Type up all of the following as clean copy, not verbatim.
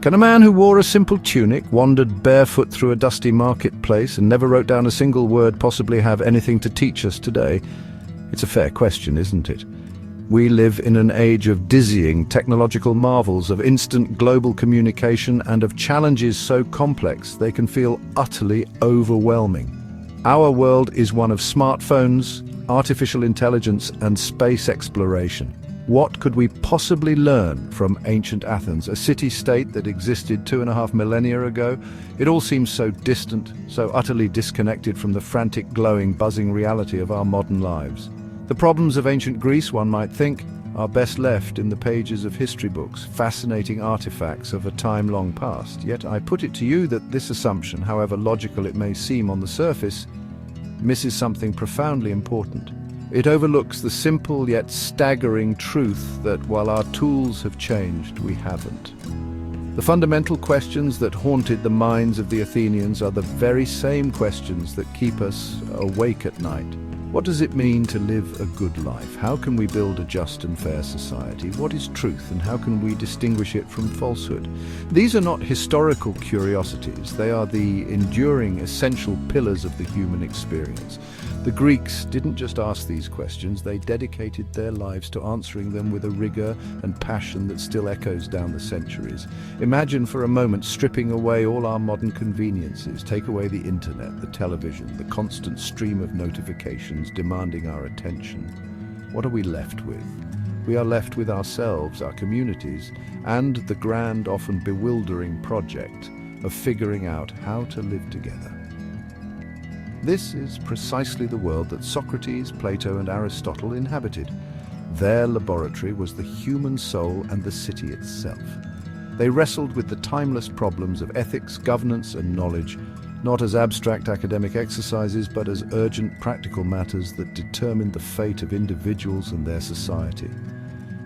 Can a man who wore a simple tunic, wandered barefoot through a dusty marketplace, and never wrote down a single word possibly have anything to teach us today? It's a fair question, isn't it? We live in an age of dizzying technological marvels, of instant global communication, and of challenges so complex they can feel utterly overwhelming. Our world is one of smartphones, artificial intelligence, and space exploration. What could we possibly learn from ancient Athens, a city-state that existed 2.5 millennia ago? It all seems so distant, so utterly disconnected from the frantic, glowing, buzzing reality of our modern lives. The problems of ancient Greece, one might think, are best left in the pages of history books, fascinating artifacts of a time long past. Yet I put it to you that this assumption, however logical it may seem on the surface, misses something profoundly important. It overlooks the simple yet staggering truth that while our tools have changed, we haven't. The fundamental questions that haunted the minds of the Athenians are the very same questions that keep us awake at night. What does it mean to live a good life? How can we build a just and fair society? What is truth, and how can we distinguish it from falsehood? These are not historical curiosities. They are the enduring, essential pillars of the human experience. The Greeks didn't just ask these questions, they dedicated their lives to answering them with a rigor and passion that still echoes down the centuries. Imagine for a moment stripping away all our modern conveniences, take away the internet, the television, the constant stream of notifications demanding our attention. What are we left with? We are left with ourselves, our communities, and the grand, often bewildering project of figuring out how to live together. This is precisely the world that Socrates, Plato, and Aristotle inhabited. Their laboratory was the human soul and the city itself. They wrestled with the timeless problems of ethics, governance, and knowledge, not as abstract academic exercises, but as urgent practical matters that determined the fate of individuals and their society.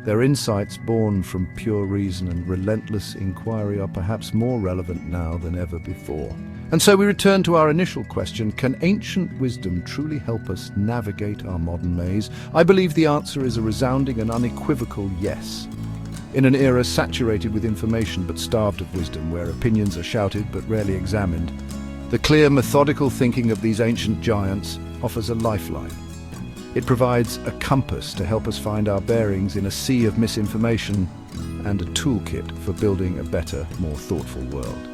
Their insights, born from pure reason and relentless inquiry, are perhaps more relevant now than ever before. And so we return to our initial question: can ancient wisdom truly help us navigate our modern maze? I believe the answer is a resounding and unequivocal yes. In an era saturated with information but starved of wisdom, where opinions are shouted but rarely examined, the clear, methodical thinking of these ancient giants offers a lifeline. It provides a compass to help us find our bearings in a sea of misinformation, and a toolkit for building a better, more thoughtful world.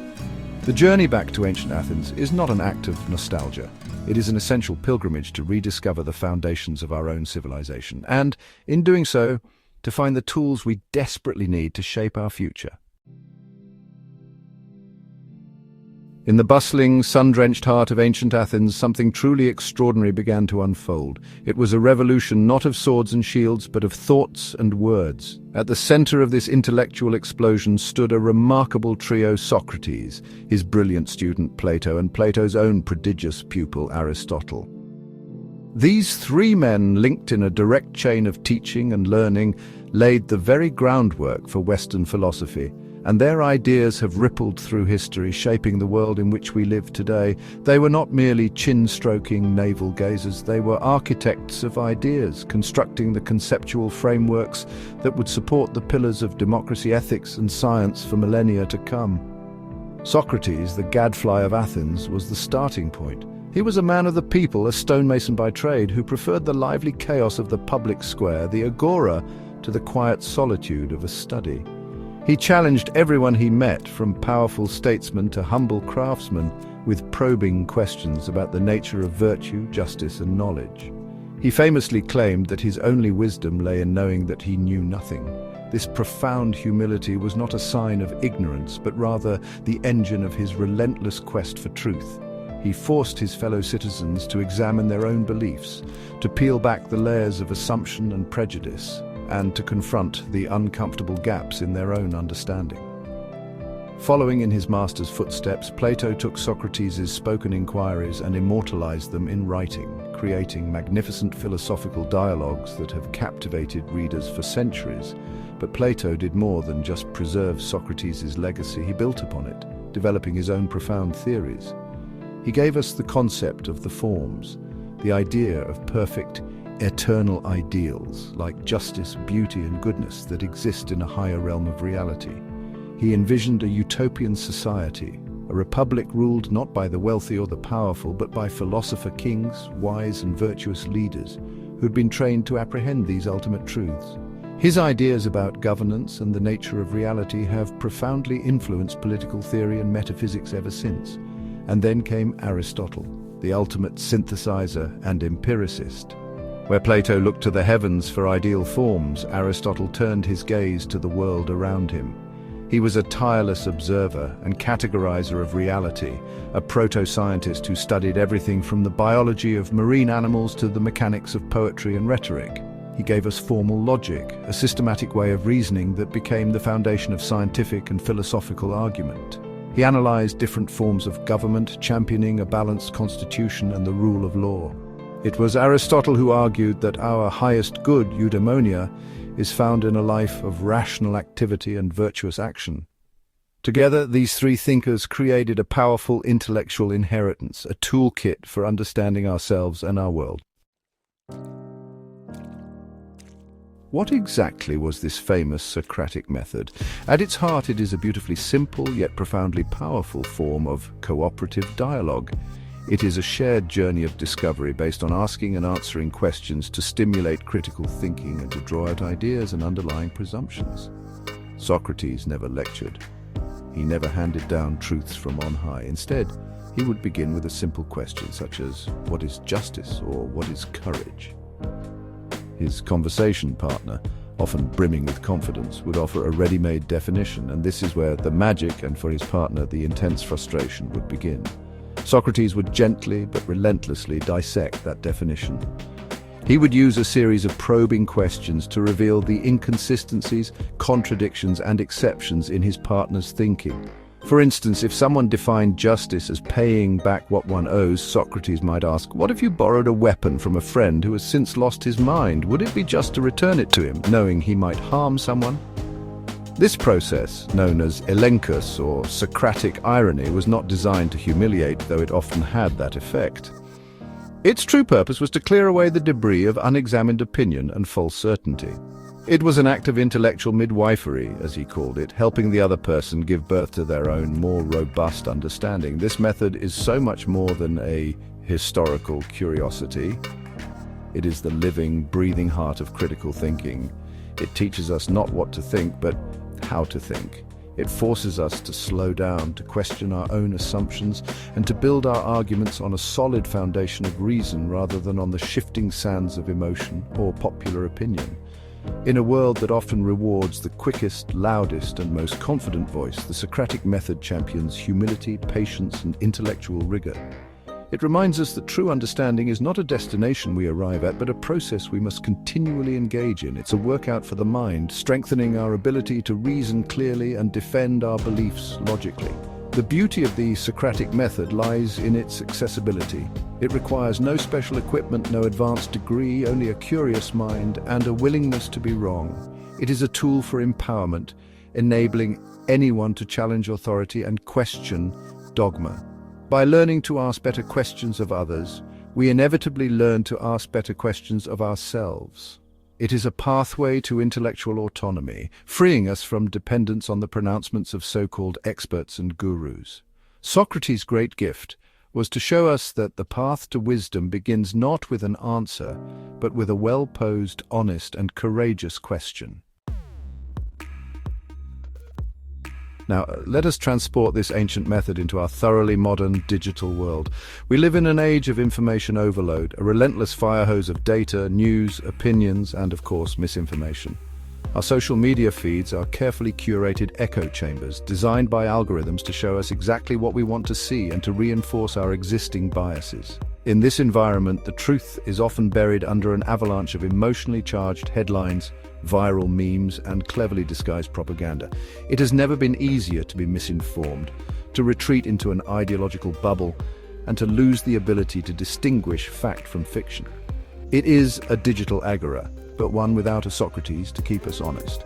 The journey back to ancient Athens is not an act of nostalgia. It is an essential pilgrimage to rediscover the foundations of our own civilization, and, in doing so, to find the tools we desperately need to shape our future. In the bustling, sun-drenched heart of ancient Athens, something truly extraordinary began to unfold. It was a revolution not of swords and shields, but of thoughts and words. At the center of this intellectual explosion stood a remarkable trio: Socrates, his brilliant student Plato, and Plato's own prodigious pupil Aristotle. These three men, linked in a direct chain of teaching and learning, laid the very groundwork for Western philosophy, and their ideas have rippled through history, shaping the world in which we live today. They were not merely chin-stroking navel-gazers, they were architects of ideas, constructing the conceptual frameworks that would support the pillars of democracy, ethics, and science for millennia to come. Socrates, the gadfly of Athens, was the starting point. He was a man of the people, a stonemason by trade, who preferred the lively chaos of the public square, the agora, to the quiet solitude of a study. He challenged everyone he met, from powerful statesmen to humble craftsmen, with probing questions about the nature of virtue, justice, and knowledge. He famously claimed that his only wisdom lay in knowing that he knew nothing. This profound humility was not a sign of ignorance, but rather the engine of his relentless quest for truth. He forced his fellow citizens to examine their own beliefs, to peel back the layers of assumption and prejudice, and to confront the uncomfortable gaps in their own understanding. Following in his master's footsteps, Plato took Socrates' spoken inquiries and immortalized them in writing, creating magnificent philosophical dialogues that have captivated readers for centuries. But Plato did more than just preserve Socrates' legacy. He built upon it, developing his own profound theories. He gave us the concept of the forms, the idea of perfect, eternal ideals like justice, beauty, and goodness that exist in a higher realm of reality. He envisioned a utopian society, a republic ruled not by the wealthy or the powerful, but by philosopher kings, wise and virtuous leaders who'd been trained to apprehend these ultimate truths. His ideas about governance and the nature of reality have profoundly influenced political theory and metaphysics ever since. And then came Aristotle, the ultimate synthesizer and empiricist. Where Plato looked to the heavens for ideal forms, Aristotle turned his gaze to the world around him. He was a tireless observer and categorizer of reality, a proto-scientist who studied everything from the biology of marine animals to the mechanics of poetry and rhetoric. He gave us formal logic, a systematic way of reasoning that became the foundation of scientific and philosophical argument. He analyzed different forms of government, championing a balanced constitution and the rule of law. It was Aristotle who argued that our highest good, eudaimonia, is found in a life of rational activity and virtuous action. Together, these three thinkers created a powerful intellectual inheritance, a toolkit for understanding ourselves and our world. What exactly was this famous Socratic method? At its heart, it is a beautifully simple yet profoundly powerful form of cooperative dialogue. It is a shared journey of discovery based on asking and answering questions to stimulate critical thinking and to draw out ideas and underlying presumptions. Socrates never lectured. He never handed down truths from on high. Instead, he would begin with a simple question such as, what is justice or what is courage? His conversation partner, often brimming with confidence, would offer a ready-made definition, and this is where the magic and for his partner the intense frustration would begin. Socrates would gently but relentlessly dissect that definition. He would use a series of probing questions to reveal the inconsistencies, contradictions, and exceptions in his partner's thinking. For instance, if someone defined justice as paying back what one owes, Socrates might ask, what if you borrowed a weapon from a friend who has since lost his mind? Would it be just to return it to him, knowing he might harm someone? This process, known as elenchus or Socratic irony, was not designed to humiliate, though it often had that effect. Its true purpose was to clear away the debris of unexamined opinion and false certainty. It was an act of intellectual midwifery, as he called it, helping the other person give birth to their own more robust understanding. This method is so much more than a historical curiosity. It is the living, breathing heart of critical thinking. It teaches us not what to think, but how to think. It forces us to slow down, to question our own assumptions, and to build our arguments on a solid foundation of reason rather than on the shifting sands of emotion or popular opinion. In a world that often rewards the quickest, loudest, and most confident voice, the Socratic method champions humility, patience, and intellectual rigor. It reminds us that true understanding is not a destination we arrive at, but a process we must continually engage in. It's a workout for the mind, strengthening our ability to reason clearly and defend our beliefs logically. The beauty of the Socratic method lies in its accessibility. It requires no special equipment, no advanced degree, only a curious mind and a willingness to be wrong. It is a tool for empowerment, enabling anyone to challenge authority and question dogma. By learning to ask better questions of others, we inevitably learn to ask better questions of ourselves. It is a pathway to intellectual autonomy, freeing us from dependence on the pronouncements of so-called experts and gurus. Socrates' great gift was to show us that the path to wisdom begins not with an answer, but with a well-posed, honest, and courageous question. Now, let us transport this ancient method into our thoroughly modern digital world. We live in an age of information overload, a relentless fire hose of data, news, opinions, and of course, misinformation. Our social media feeds are carefully curated echo chambers, designed by algorithms to show us exactly what we want to see and to reinforce our existing biases. In this environment, the truth is often buried under an avalanche of emotionally charged headlines, viral memes, and cleverly disguised propaganda. It has never been easier to be misinformed, to retreat into an ideological bubble, and to lose the ability to distinguish fact from fiction. It is a digital agora, but one without a Socrates to keep us honest.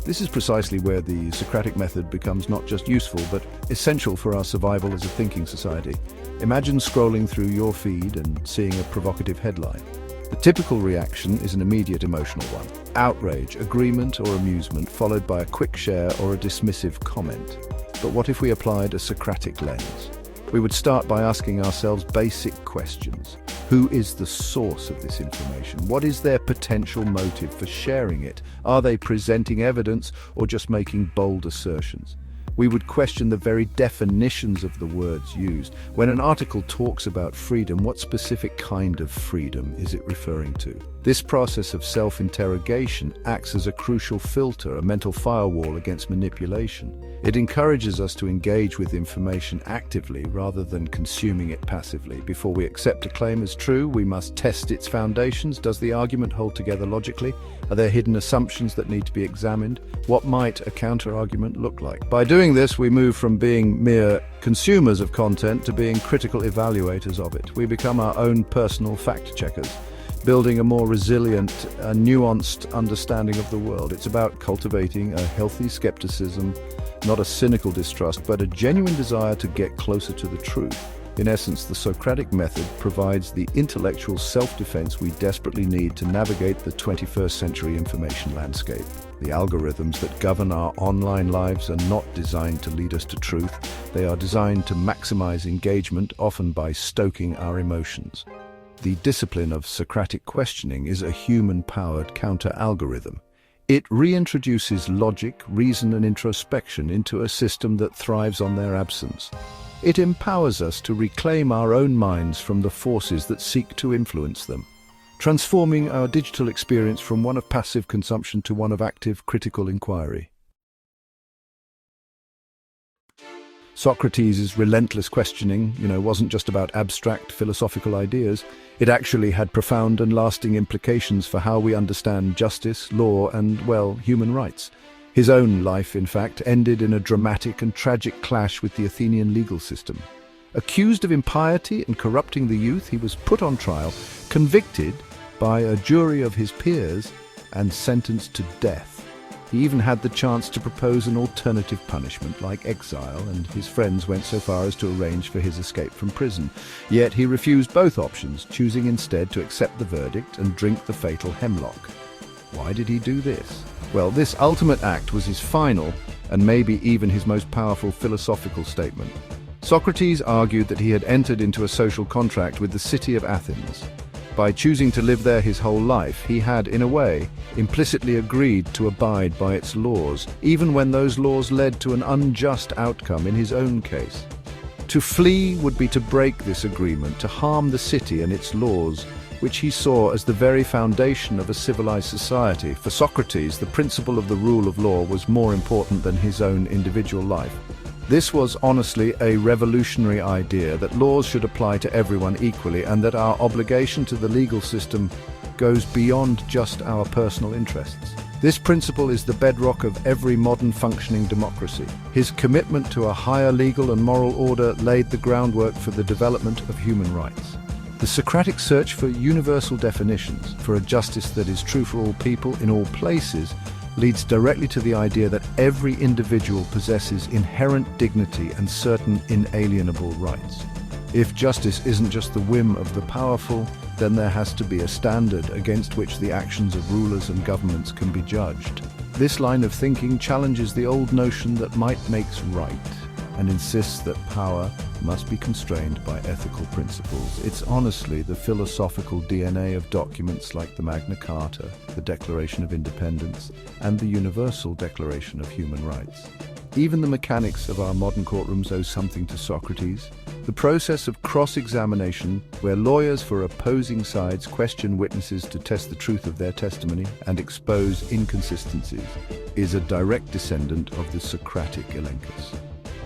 This is precisely where the Socratic method becomes not just useful, but essential for our survival as a thinking society. Imagine scrolling through your feed and seeing a provocative headline. The typical reaction is an immediate emotional one: outrage, agreement, or amusement, followed by a quick share or a dismissive comment. But what if we applied a Socratic lens? We would start by asking ourselves basic questions. Who is the source of this information? What is their potential motive for sharing it? Are they presenting evidence or just making bold assertions? We would question the very definitions of the words used. When an article talks about freedom, what specific kind of freedom is it referring to? This process of self-interrogation acts as a crucial filter, a mental firewall against manipulation. It encourages us to engage with information actively rather than consuming it passively. Before we accept a claim as true, we must test its foundations. Does the argument hold together logically? Are there hidden assumptions that need to be examined? What might a counter-argument look like? By doing this, we move from being mere consumers of content to being critical evaluators of it. We become our own personal fact-checkers, building a more resilient and nuanced understanding of the world. It's about cultivating a healthy skepticism, not a cynical distrust, but a genuine desire to get closer to the truth. In essence, the Socratic method provides the intellectual self-defense we desperately need to navigate the 21st century information landscape. The algorithms that govern our online lives are not designed to lead us to truth. They are designed to maximize engagement, often by stoking our emotions. The discipline of Socratic questioning is a human-powered counter-algorithm. It reintroduces logic, reason, and introspection into a system that thrives on their absence. It empowers us to reclaim our own minds from the forces that seek to influence them, transforming our digital experience from one of passive consumption to one of active critical inquiry. Socrates' relentless questioning, wasn't just about abstract philosophical ideas. It actually had profound and lasting implications for how we understand justice, law, and, human rights. His own life, in fact, ended in a dramatic and tragic clash with the Athenian legal system. Accused of impiety and corrupting the youth, he was put on trial, convicted by a jury of his peers, and sentenced to death. He even had the chance to propose an alternative punishment like exile, and his friends went so far as to arrange for his escape from prison. Yet he refused both options, choosing instead to accept the verdict and drink the fatal hemlock. Why did he do this? Well, this ultimate act was his final, and maybe even his most powerful philosophical statement. Socrates argued that he had entered into a social contract with the city of Athens. By choosing to live there his whole life, he had, in a way, implicitly agreed to abide by its laws, even when those laws led to an unjust outcome in his own case. To flee would be to break this agreement, to harm the city and its laws, which he saw as the very foundation of a civilized society. For Socrates, the principle of the rule of law was more important than his own individual life. This was honestly a revolutionary idea, that laws should apply to everyone equally and that our obligation to the legal system goes beyond just our personal interests. This principle is the bedrock of every modern functioning democracy. His commitment to a higher legal and moral order laid the groundwork for the development of human rights. The Socratic search for universal definitions, for a justice that is true for all people in all places, leads directly to the idea that every individual possesses inherent dignity and certain inalienable rights. If justice isn't just the whim of the powerful, then there has to be a standard against which the actions of rulers and governments can be judged. This line of thinking challenges the old notion that might makes right, and insists that power must be constrained by ethical principles. It's honestly the philosophical DNA of documents like the Magna Carta, the Declaration of Independence, and the Universal Declaration of Human Rights. Even the mechanics of our modern courtrooms owe something to Socrates. The process of cross-examination, where lawyers for opposing sides question witnesses to test the truth of their testimony and expose inconsistencies, is a direct descendant of the Socratic elenchus.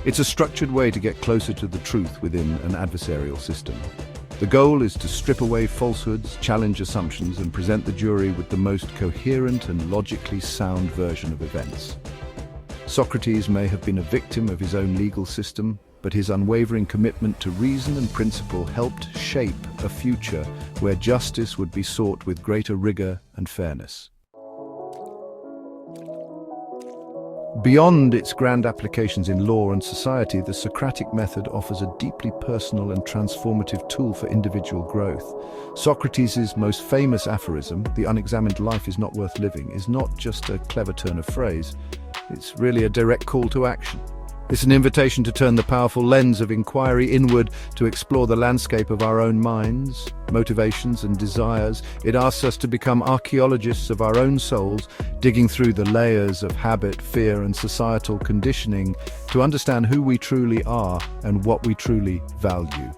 It's a structured way to get closer to the truth within an adversarial system. The goal is to strip away falsehoods, challenge assumptions, and present the jury with the most coherent and logically sound version of events. Socrates may have been a victim of his own legal system, but his unwavering commitment to reason and principle helped shape a future where justice would be sought with greater rigor and fairness. Beyond its grand applications in law and society, the Socratic method offers a deeply personal and transformative tool for individual growth. Socrates' most famous aphorism, "The unexamined life is not worth living," is not just a clever turn of phrase. It's really a direct call to action. It's an invitation to turn the powerful lens of inquiry inward to explore the landscape of our own minds, motivations and desires. It asks us to become archaeologists of our own souls, digging through the layers of habit, fear and societal conditioning to understand who we truly are and what we truly value.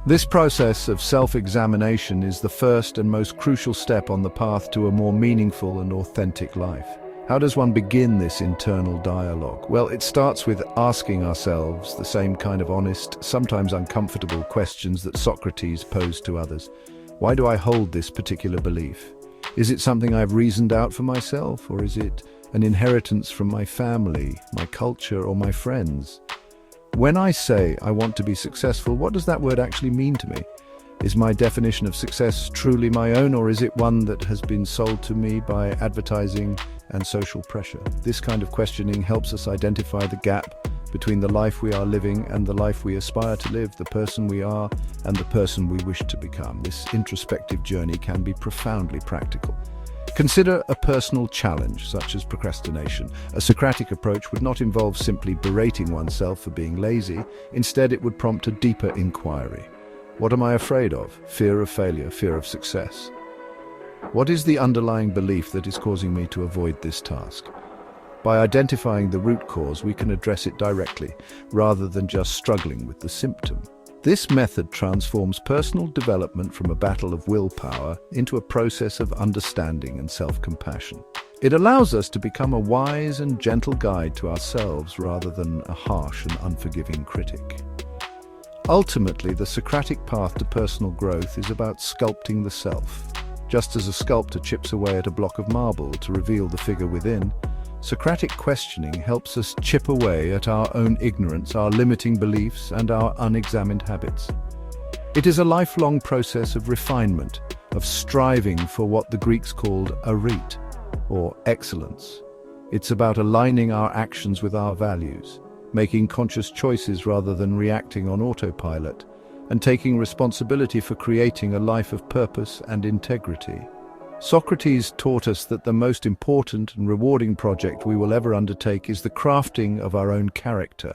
This process of self-examination is the first and most crucial step on the path to a more meaningful and authentic life. How does one begin this internal dialogue? Well, it starts with asking ourselves the same kind of honest, sometimes uncomfortable questions that Socrates posed to others. Why do I hold this particular belief? Is it something I've reasoned out for myself, or is it an inheritance from my family, my culture, or my friends? When I say I want to be successful, what does that word actually mean to me? Is my definition of success truly my own, or is it one that has been sold to me by advertising and social pressure? This kind of questioning helps us identify the gap between the life we are living and the life we aspire to live, the person we are and the person we wish to become. This introspective journey can be profoundly practical. Consider a personal challenge, such as procrastination. A Socratic approach would not involve simply berating oneself for being lazy. Instead, it would prompt a deeper inquiry. What am I afraid of? Fear of failure, fear of success. What is the underlying belief that is causing me to avoid this task? By identifying the root cause, we can address it directly, rather than just struggling with the symptom. This method transforms personal development from a battle of willpower into a process of understanding and self-compassion. It allows us to become a wise and gentle guide to ourselves rather than a harsh and unforgiving critic. Ultimately, the Socratic path to personal growth is about sculpting the self. Just as a sculptor chips away at a block of marble to reveal the figure within, Socratic questioning helps us chip away at our own ignorance, our limiting beliefs, and our unexamined habits. It is a lifelong process of refinement, of striving for what the Greeks called arete, or excellence. It's about aligning our actions with our values, making conscious choices rather than reacting on autopilot, and taking responsibility for creating a life of purpose and integrity. Socrates taught us that the most important and rewarding project we will ever undertake is the crafting of our own character.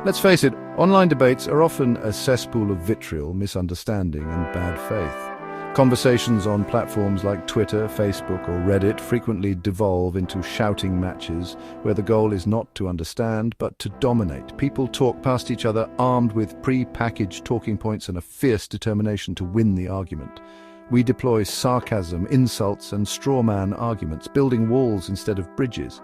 Let's face it, online debates are often a cesspool of vitriol, misunderstanding, and bad faith. Conversations on platforms like Twitter, Facebook, or Reddit frequently devolve into shouting matches where the goal is not to understand, but to dominate. People talk past each other armed with pre-packaged talking points and a fierce determination to win the argument. We deploy sarcasm, insults, and straw-man arguments, building walls instead of bridges.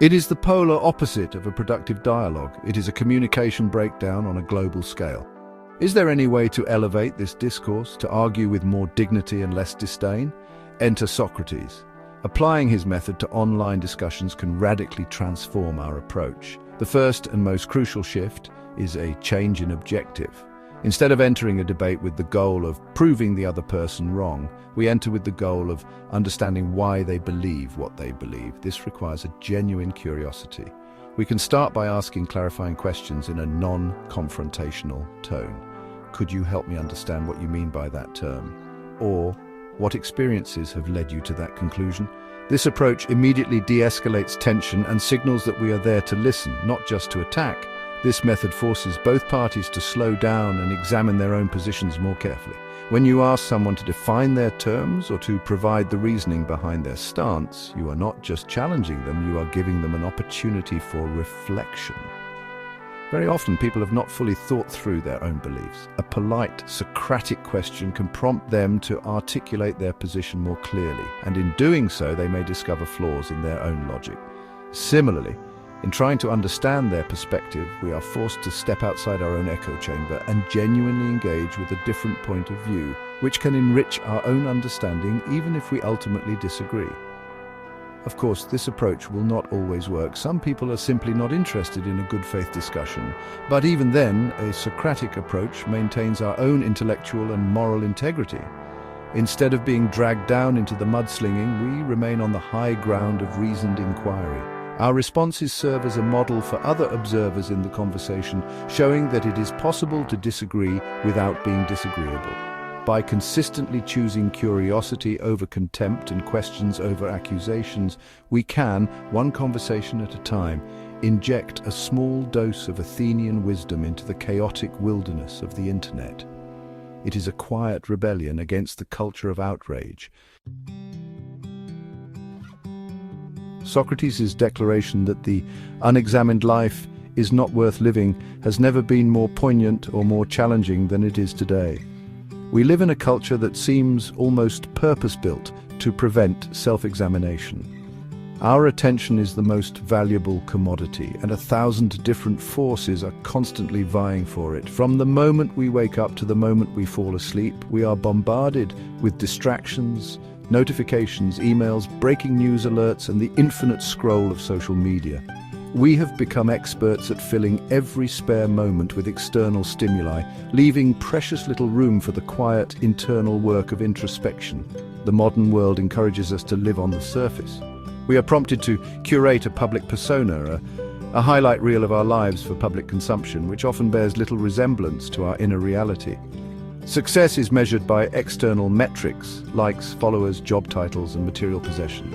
It is the polar opposite of a productive dialogue. It is a communication breakdown on a global scale. Is there any way to elevate this discourse, to argue with more dignity and less disdain? Enter Socrates. Applying his method to online discussions can radically transform our approach. The first and most crucial shift is a change in objective. Instead of entering a debate with the goal of proving the other person wrong, we enter with the goal of understanding why they believe what they believe. This requires a genuine curiosity. We can start by asking clarifying questions in a non-confrontational tone. Could you help me understand what you mean by that term? Or, what experiences have led you to that conclusion? This approach immediately de-escalates tension and signals that we are there to listen, not just to attack. This method forces both parties to slow down and examine their own positions more carefully. When you ask someone to define their terms or to provide the reasoning behind their stance, you are not just challenging them, you are giving them an opportunity for reflection. Very often, people have not fully thought through their own beliefs. A polite, Socratic question can prompt them to articulate their position more clearly, and in doing so, they may discover flaws in their own logic. Similarly, in trying to understand their perspective, we are forced to step outside our own echo chamber and genuinely engage with a different point of view, which can enrich our own understanding even if we ultimately disagree. Of course, this approach will not always work. Some people are simply not interested in a good faith discussion. But even then, a Socratic approach maintains our own intellectual and moral integrity. Instead of being dragged down into the mudslinging, we remain on the high ground of reasoned inquiry. Our responses serve as a model for other observers in the conversation, showing that it is possible to disagree without being disagreeable. By consistently choosing curiosity over contempt and questions over accusations, we can, one conversation at a time, inject a small dose of Athenian wisdom into the chaotic wilderness of the internet. It is a quiet rebellion against the culture of outrage. Socrates' declaration that the unexamined life is not worth living has never been more poignant or more challenging than it is today. We live in a culture that seems almost purpose-built to prevent self-examination. Our attention is the most valuable commodity, and 1,000 different forces are constantly vying for it. From the moment we wake up to the moment we fall asleep, we are bombarded with distractions, notifications, emails, breaking news alerts, and the infinite scroll of social media. We have become experts at filling every spare moment with external stimuli, leaving precious little room for the quiet, internal work of introspection. The modern world encourages us to live on the surface. We are prompted to curate a public persona, a highlight reel of our lives for public consumption, which often bears little resemblance to our inner reality. Success is measured by external metrics, likes, followers, job titles, and material possessions.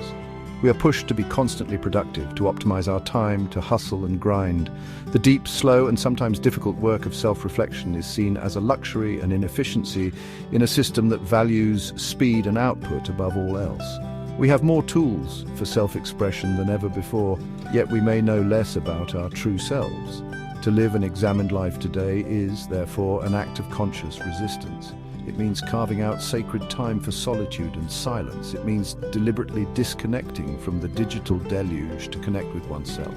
We are pushed to be constantly productive, to optimize our time, to hustle and grind. The deep, slow, and sometimes difficult work of self-reflection is seen as a luxury and inefficiency in a system that values speed and output above all else. We have more tools for self-expression than ever before, yet we may know less about our true selves. To live an examined life today is, therefore, an act of conscious resistance. It means carving out sacred time for solitude and silence. It means deliberately disconnecting from the digital deluge to connect with oneself.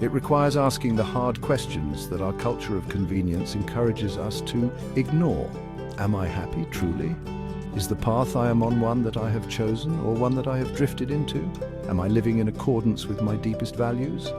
It requires asking the hard questions that our culture of convenience encourages us to ignore. Am I happy, truly? Is the path I am on one that I have chosen, or one that I have drifted into? Am I living in accordance with my deepest values?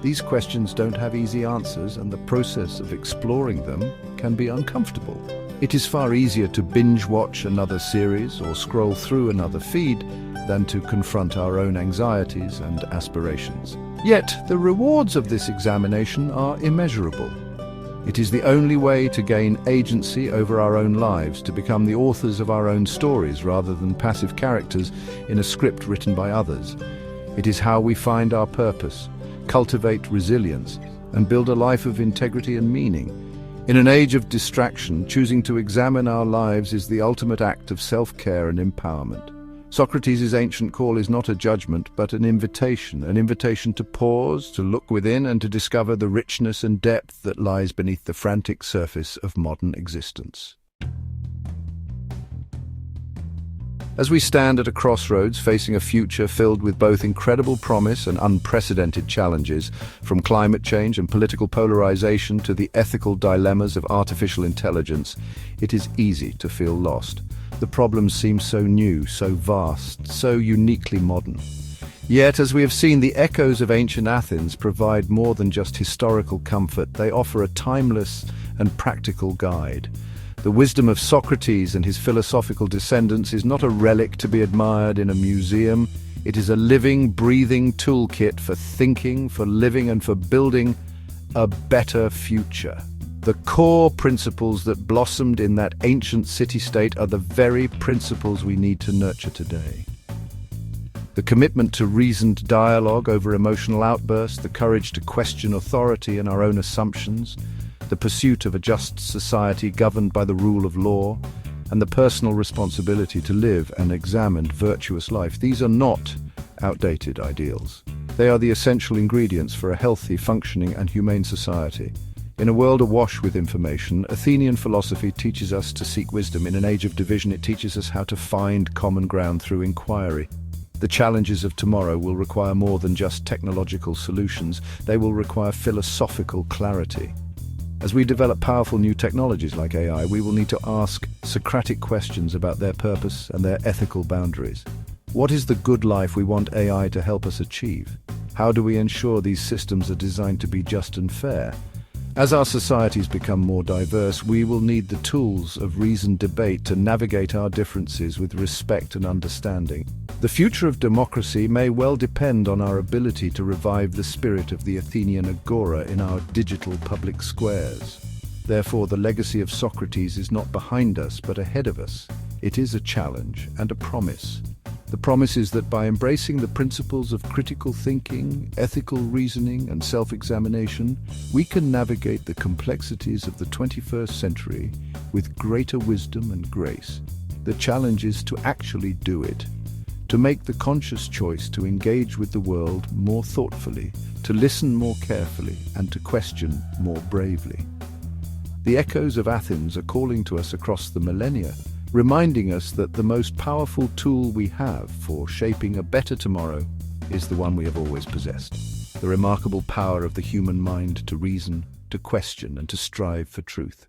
These questions don't have easy answers, and the process of exploring them can be uncomfortable. It is far easier to binge-watch another series or scroll through another feed than to confront our own anxieties and aspirations. Yet, the rewards of this examination are immeasurable. It is the only way to gain agency over our own lives, to become the authors of our own stories rather than passive characters in a script written by others. It is how we find our purpose, cultivate resilience, and build a life of integrity and meaning. In an age of distraction, choosing to examine our lives is the ultimate act of self-care and empowerment. Socrates' ancient call is not a judgment, but an invitation to pause, to look within, and to discover the richness and depth that lies beneath the frantic surface of modern existence. As we stand at a crossroads facing a future filled with both incredible promise and unprecedented challenges, from climate change and political polarization to the ethical dilemmas of artificial intelligence, it is easy to feel lost. The problems seem so new, so vast, so uniquely modern. Yet, as we have seen, the echoes of ancient Athens provide more than just historical comfort. They offer a timeless and practical guide. The wisdom of Socrates and his philosophical descendants is not a relic to be admired in a museum. It is a living, breathing toolkit for thinking, for living, and for building a better future. The core principles that blossomed in that ancient city-state are the very principles we need to nurture today. The commitment to reasoned dialogue over emotional outbursts, the courage to question authority and our own assumptions, the pursuit of a just society governed by the rule of law, and the personal responsibility to live an examined, virtuous life. These are not outdated ideals. They are the essential ingredients for a healthy, functioning, and humane society. In a world awash with information, Athenian philosophy teaches us to seek wisdom. In an age of division, it teaches us how to find common ground through inquiry. The challenges of tomorrow will require more than just technological solutions. They will require philosophical clarity. As we develop powerful new technologies like AI, we will need to ask Socratic questions about their purpose and their ethical boundaries. What is the good life we want AI to help us achieve? How do we ensure these systems are designed to be just and fair? As our societies become more diverse, we will need the tools of reasoned debate to navigate our differences with respect and understanding. The future of democracy may well depend on our ability to revive the spirit of the Athenian agora in our digital public squares. Therefore, the legacy of Socrates is not behind us, but ahead of us. It is a challenge and a promise. The promise is that by embracing the principles of critical thinking, ethical reasoning, and self-examination, we can navigate the complexities of the 21st century with greater wisdom and grace. The challenge is to actually do it, to make the conscious choice to engage with the world more thoughtfully, to listen more carefully, and to question more bravely. The echoes of Athens are calling to us across the millennia, reminding us that the most powerful tool we have for shaping a better tomorrow is the one we have always possessed. The remarkable power of the human mind to reason, to question, and to strive for truth.